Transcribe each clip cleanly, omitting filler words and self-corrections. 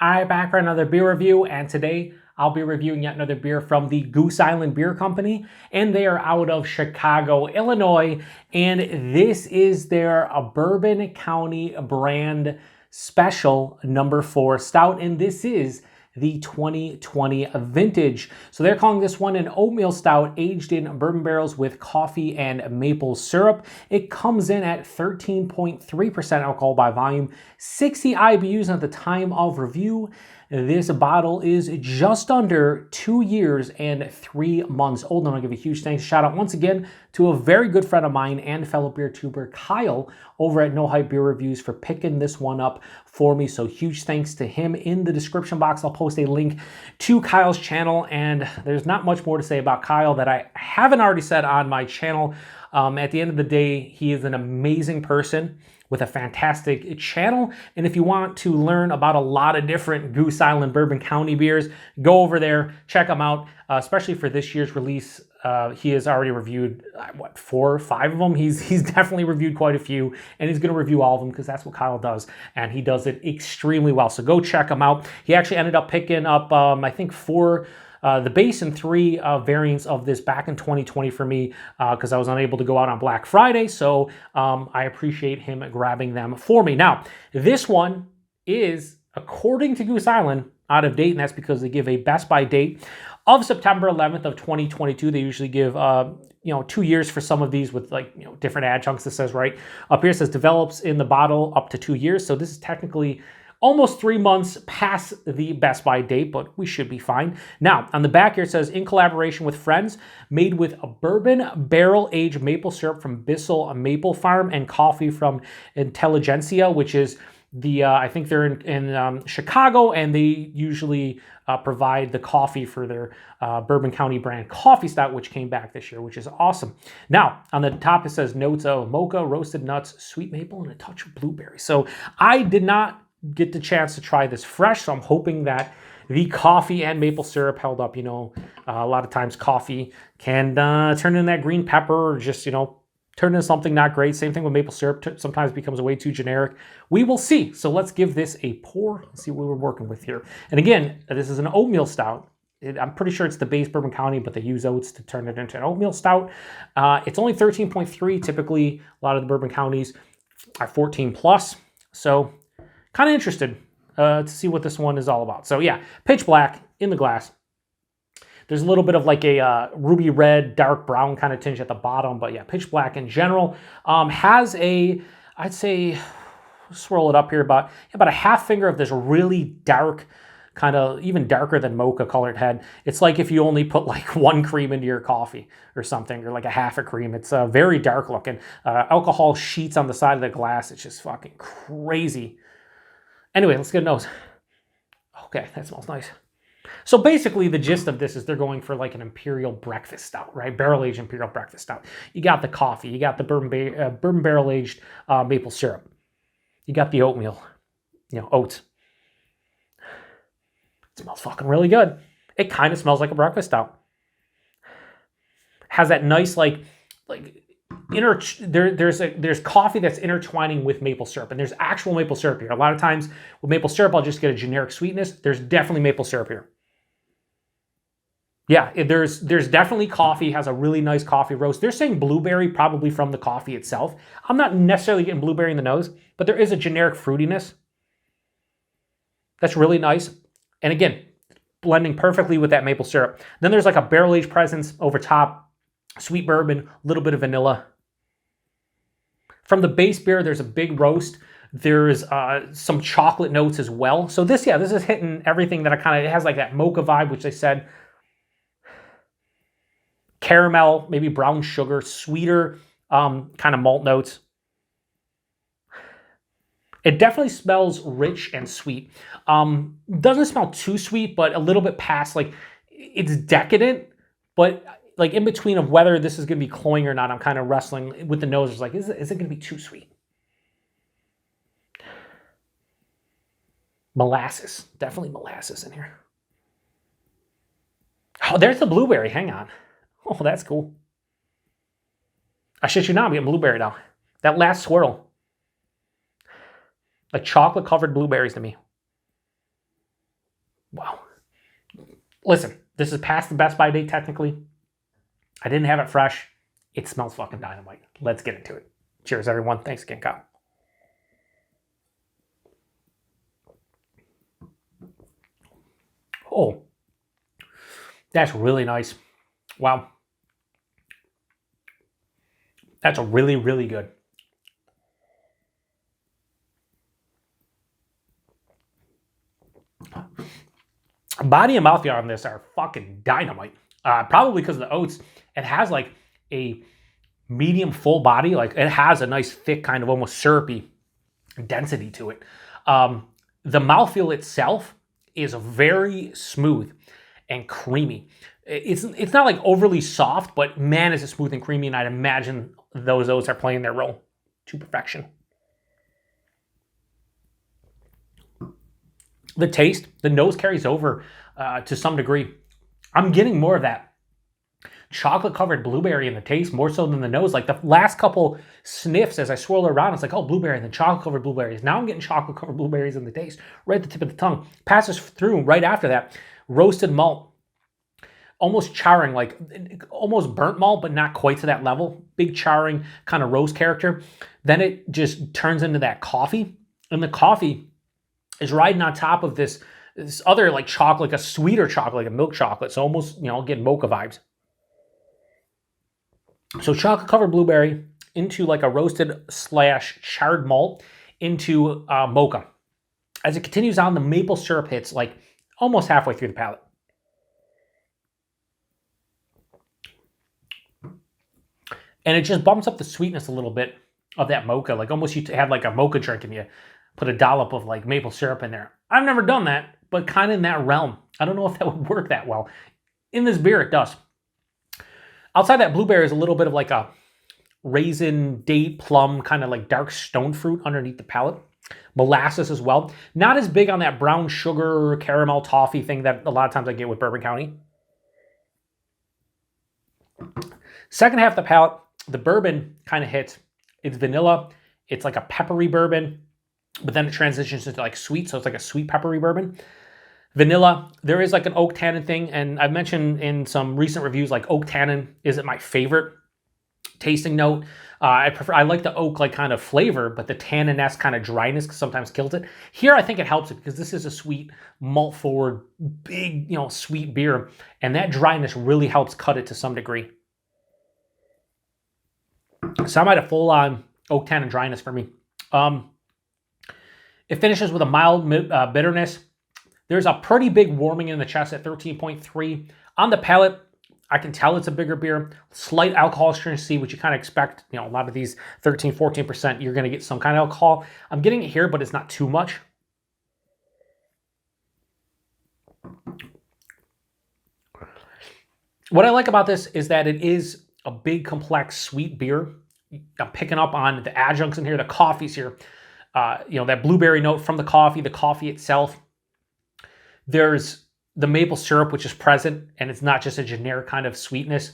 I'm back for another beer review, and today I'll be reviewing yet another beer from the Goose Island Beer Company, and they are out of Chicago, Illinois, and this is their Bourbon County brand special number 4 stout, and this is the 2020 vintage. So they're calling this one an oatmeal stout aged in bourbon barrels with coffee and maple syrup. It comes in at 13.3% alcohol by volume, 60 IBUs at the time of review. This bottle is just under 2 years and 3 months old. And I want to give a huge thanks, shout out once again to a very good friend of mine and fellow beer tuber, Kyle, over at No Hype Beer Reviews for picking this one up for me. So huge thanks to him. In the description box, I'll post a link to Kyle's channel. And there's not much more to say about Kyle that I haven't already said on my channel. At the end of the day, he is an amazing person with a fantastic channel. And if you want to learn about a lot of different Goose Island Bourbon County beers, go over there, check him out, especially for this year's release. He has already reviewed, 4 or 5 of them. He's definitely reviewed quite a few, and he's going to review all of them because that's what Kyle does, and he does it extremely well. So go check him out. He actually ended up picking up, I think, 4 the base and 3 variants of this back in 2020 for me because I was unable to go out on Black Friday. So I appreciate him grabbing them for me. Now, this one is, according to Goose Island, out of date, and that's because they give a best by date of September 11th of 2022. They usually give 2 years for some of these with different adjuncts. This says right up here, it says develops in the bottle up to 2 years. So this is technically almost 3 months past the best by date, but we should be fine. Now, on the back here, it says, in collaboration with friends, made with a bourbon barrel-aged maple syrup from Bissell Maple Farm and coffee from Intelligentsia, which is the, I think they're in Chicago, and they usually provide the coffee for their Bourbon County brand coffee stout, which came back this year, which is awesome. Now, on the top, it says notes of mocha, roasted nuts, sweet maple, and a touch of blueberry. So I did not get the chance to try this fresh, so I'm hoping that the coffee and maple syrup held up. A lot of times coffee can turn into that green pepper or just, turn into something not great. Same thing with maple syrup, sometimes becomes way too generic. We will see. So let's give this a pour and see what we're working with here. And again, this is an oatmeal stout. I'm pretty sure it's the base Bourbon County, but they use oats to turn it into an oatmeal stout. It's only 13.3. Typically, a lot of the Bourbon Counties are 14 plus. So kind of interested to see what this one is all about. So yeah, pitch black in the glass. There's a little bit of like a ruby red, dark brown kind of tinge at the bottom, but yeah, pitch black in general. Has a, I'd say, swirl it up here, about a half finger of this really dark, kind of even darker than mocha colored head. It's like if you only put like 1 cream into your coffee or something, or like a half a cream. It's very dark looking. Alcohol sheets on the side of the glass. It's just fucking crazy. Anyway, let's get a nose. Okay, that smells nice. So basically, the gist of this is they're going for like an Imperial breakfast stout, right? Barrel-aged Imperial breakfast stout. You got the coffee. You got the bourbon barrel-aged maple syrup. You got the oatmeal, oats. It smells fucking really good. It kind of smells like a breakfast stout. Has that nice there's coffee that's intertwining with maple syrup, and there's actual maple syrup here. A lot of times with maple syrup, I'll just get a generic sweetness. There's definitely maple syrup here. Yeah, there's definitely coffee. Has a really nice coffee roast. They're saying blueberry probably from the coffee itself. I'm not necessarily getting blueberry in the nose, but there is a generic fruitiness that's really nice. And again, blending perfectly with that maple syrup. Then there's like a barrel-aged presence over top, sweet bourbon, a little bit of vanilla. From the base beer, there's a big roast. There's some chocolate notes as well. So this is hitting everything that it has like that mocha vibe, which they said. Caramel, maybe brown sugar, sweeter kind of malt notes. It definitely smells rich and sweet. Doesn't smell too sweet, but a little bit past, like it's decadent, but like in between of whether this is going to be cloying or not, I'm kind of wrestling with the nose. It's like, is it going to be too sweet? Molasses. Definitely molasses in here. Oh, there's the blueberry. Hang on. Oh, that's cool. I shit you not, I'm getting blueberry now. That last swirl. Like chocolate-covered blueberries to me. Listen, this is past the best by date technically. I didn't have it fresh. It smells fucking dynamite. Let's get into it. Cheers, everyone. Thanks again, Kyle. Oh, that's really nice. Wow. That's a really, really good. Body and mouthfeel on this are fucking dynamite. Probably because of the oats. It has like a medium full body. Like it has a nice thick kind of almost syrupy density to it. The mouthfeel itself is very smooth and creamy. It's not like overly soft, but man, is it smooth and creamy, and I'd imagine those oats are playing their role to perfection. The taste, the nose carries over to some degree. I'm getting more of that chocolate-covered blueberry in the taste, more so than the nose. Like the last couple sniffs as I swirl around, it's like, oh, blueberry, and then chocolate-covered blueberries. Now I'm getting chocolate-covered blueberries in the taste, right at the tip of the tongue. Passes through right after that. Roasted malt, almost charring, like almost burnt malt, but not quite to that level. Big charring kind of roast character. Then it just turns into that coffee, and the coffee is riding on top of this other like chocolate, like a sweeter chocolate, like a milk chocolate. So almost, you know, getting mocha vibes. So chocolate covered blueberry into like a roasted / charred malt into mocha. As it continues on, the maple syrup hits like almost halfway through the palate. And it just bumps up the sweetness a little bit of that mocha. Like almost you had like a mocha drink and you put a dollop of like maple syrup in there. I've never done that, but kind of in that realm. I don't know if that would work that well. In this beer, it does. Outside that blueberry is a little bit of like a raisin, date, plum, kind of like dark stone fruit underneath the palate. Molasses as well. Not as big on that brown sugar, caramel, toffee thing that a lot of times I get with Bourbon County. Second half of the palate, the bourbon kind of hits. It's vanilla. It's like a peppery bourbon, but then it transitions into like sweet, so it's like a sweet peppery bourbon. Vanilla, there is like an oak tannin thing, and I've mentioned in some recent reviews, like oak tannin isn't my favorite tasting note. I like the oak like kind of flavor, but the tannin-esque kind of dryness sometimes kills it. Here, I think it helps it because this is a sweet, malt-forward, big, you know, sweet beer, and that dryness really helps cut it to some degree. So I might have full-on oak tannin dryness for me. It finishes with a mild bitterness. There's a pretty big warming in the chest at 13.3. On the palate, I can tell it's a bigger beer. Slight alcohol astringency, which you kind of expect. You know, a lot of these 13, 14%, you're going to get some kind of alcohol. I'm getting it here, but it's not too much. What I like about this is that it is a big, complex, sweet beer. I'm picking up on the adjuncts in here, the coffees here. You know, that blueberry note from the coffee itself. There's the maple syrup, which is present, and it's not just a generic kind of sweetness.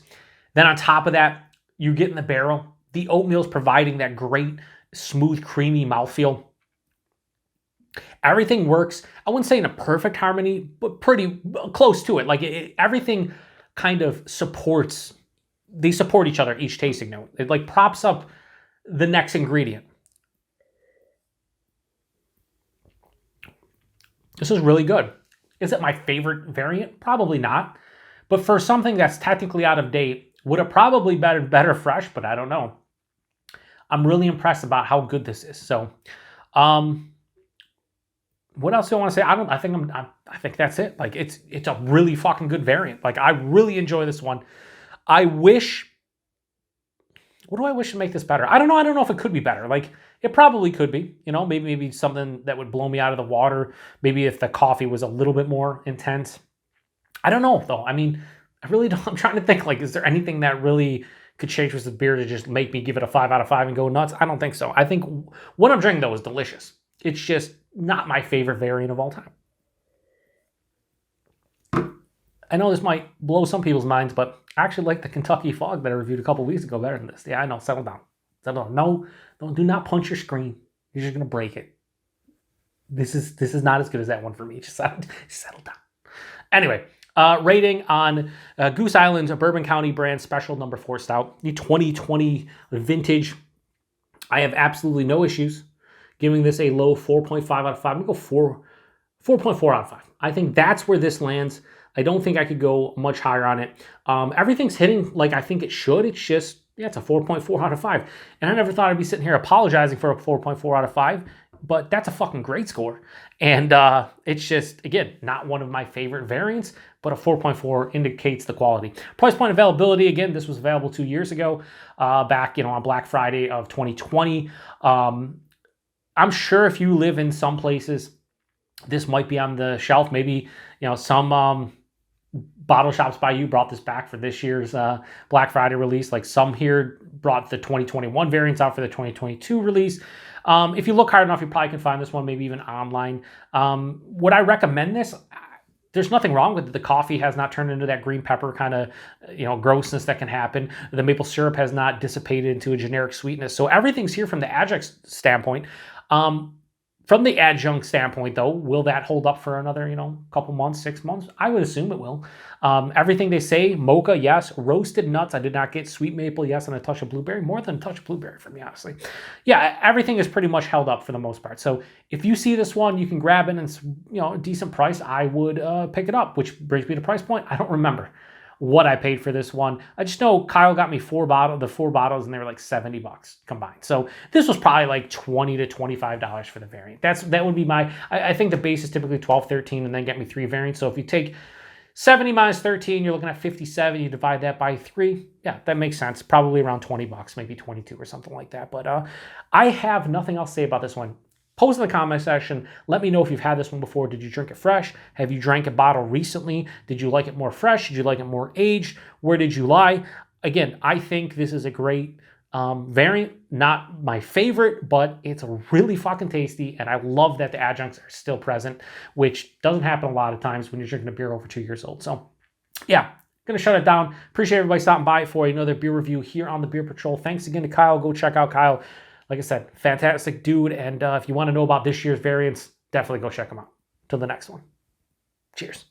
Then on top of that, you get in the barrel. The oatmeal is providing that great, smooth, creamy mouthfeel. Everything works, I wouldn't say in a perfect harmony, but pretty close to it. Like everything kind of supports, they support each other, each tasting note. It like props up the next ingredient. This is really good. Is it my favorite variant? Probably not. But for something that's technically out of date, would have probably been better fresh, but I don't know. I'm really impressed about how good this is. So, what else do I want to say? I think that's it. Like it's a really fucking good variant. Like I really enjoy this one. I wish. What do I wish to make this better? I don't know. I don't know if it could be better. Like it probably could be. You know, maybe something that would blow me out of the water. Maybe if the coffee was a little bit more intense. I don't know though. I mean, I really don't. I'm trying to think. Like, is there anything that really could change with the beer to just make me give it a 5 out of 5 and go nuts? I don't think so. I think what I'm drinking though is delicious. It's just not my favorite variant of all time. I know this might blow some people's minds, but I actually like the Kentucky Fog that I reviewed a couple weeks ago better than this. Yeah, I know. Settle down. Settle down. No, do not punch your screen. You're just gonna break it. This is not as good as that one for me. Just settle down. Anyway, Rating on Goose Island's Bourbon County brand special number 4 stout, the 2020 vintage. I have absolutely no issues giving this a low 4.5 out of 5. I'm going to go 4.4 out of 5. I think that's where this lands. I don't think I could go much higher on it. Everything's hitting like I think it should. It's just, yeah, it's a 4.4 out of 5. And I never thought I'd be sitting here apologizing for a 4.4 out of 5, but that's a fucking great score. And it's just, again, not one of my favorite variants, but a 4.4 indicates the quality. Price point availability, again, this was available 2 years ago, back, on Black Friday of 2020. I'm sure if you live in some places, this might be on the shelf. Maybe, some bottle shops by you brought this back for this year's Black Friday release. Like some here brought the 2021 variants out for the 2022 release. If you look hard enough, you probably can find this one, maybe even online. Would I recommend this? There's nothing wrong with it. The coffee has not turned into that green pepper kind of, grossness that can happen. The maple syrup has not dissipated into a generic sweetness. So everything's here from the adjunct standpoint. From the adjunct standpoint, though, will that hold up for another, couple months, 6 months? I would assume it will. Everything they say, mocha, yes. Roasted nuts, I did not get. Sweet maple, yes, and a touch of blueberry. More than a touch of blueberry for me, honestly. Yeah, everything is pretty much held up for the most part. So if you see this one, you can grab it and it's, a decent price. I would pick it up, which brings me to price point. I don't remember what I paid for this one. I just know Kyle got me the four bottles, and they were like $70 combined. So this was probably like $20 to $25 for the variant. That would be I think the base is typically 12, 13, and then get me 3 variants. So if you take 70 minus 13, you're looking at 57. You divide that by 3. Yeah, that makes sense. Probably around $20, maybe 22 or something like that. But I have nothing else to say about this one. Post in the comment section. Let me know if you've had this one before. Did you drink it fresh? Have you drank a bottle recently? Did you like it more fresh? Did you like it more aged? Where did you lie? Again, I think this is a great variant. Not my favorite, but it's really fucking tasty. And I love that the adjuncts are still present, which doesn't happen a lot of times when you're drinking a beer over 2 years old. So yeah, gonna shut it down. Appreciate everybody stopping by for another beer review here on the Beer Patrol. Thanks again to Kyle. Go check out Kyle. Like I said, fantastic dude. And if you want to know about this year's variants, definitely go check them out. Till the next one. Cheers.